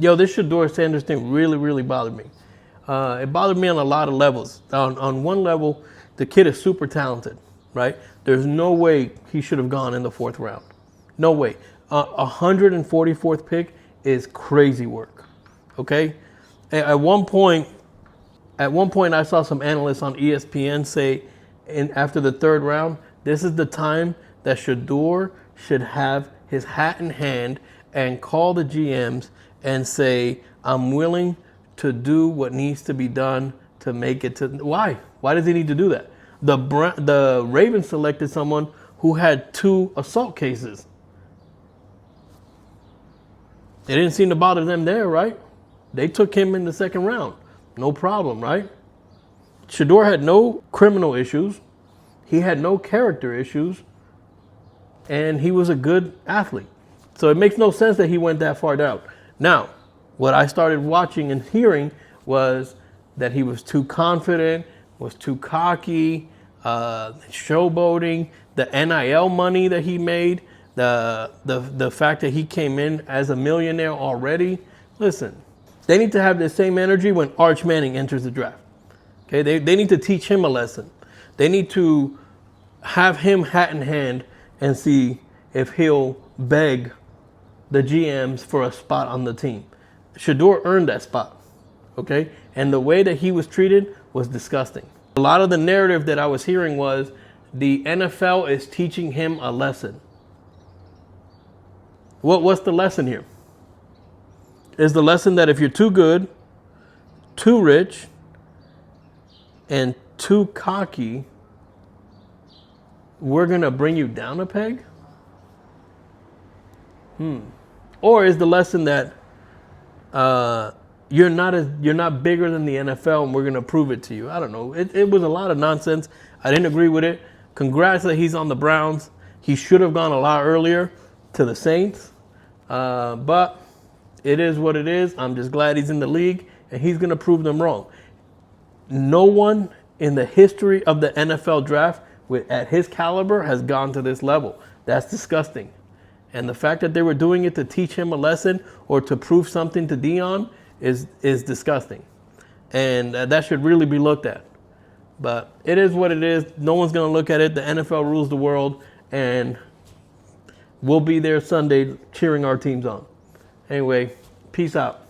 Yo, this Shedeur Sanders thing really, really bothered me. It bothered me on a lot of levels. On one level, the kid is super talented, right? There's no way he should have gone in the 4th round. No way. 144th pick is crazy work. Okay? At one point, I saw some analysts on ESPN say, after the 3rd round, this is the time that Shedeur should have his hat in hand and call the GMs and say, I'm willing to do what needs to be done to make it to. Why? Why does he need to do that? The Ravens selected someone who had 2 assault cases. It didn't seem to bother them there, right? They took him in the 2nd round. No problem, right? Shedeur had no criminal issues. He had no character issues. And he was a good athlete. So it makes no sense that he went that far down. Now, what I started watching and hearing was that he was too confident, was too cocky, showboating, the NIL money that he made, the fact that he came in as a millionaire already. Listen, they need to have the same energy when Arch Manning enters the draft. Okay, they need to teach him a lesson. They need to have him hat in hand and see if he'll beg the GMs for a spot on the team. Shedeur earned that spot, okay? And the way that he was treated was disgusting. A lot of the narrative that I was hearing was the NFL is teaching him a lesson. What's the lesson here? Is the lesson that if you're too good, too rich, and too cocky, we're going to bring you down a peg? Or is the lesson that you're not bigger than the NFL and we're going to prove it to you? I don't know. It was a lot of nonsense. I didn't agree with it. Congrats that he's on the Browns. He should have gone a lot earlier to the Saints. But it is what it is. I'm just glad he's in the league and he's going to prove them wrong. No one in the history of the NFL draft at his caliber has gone to this level. That's disgusting. And the fact that they were doing it to teach him a lesson or to prove something to Dion is disgusting. And that should really be looked at. But it is what it is. No one's going to look at it. The NFL rules the world. And we'll be there Sunday cheering our teams on. Anyway, peace out.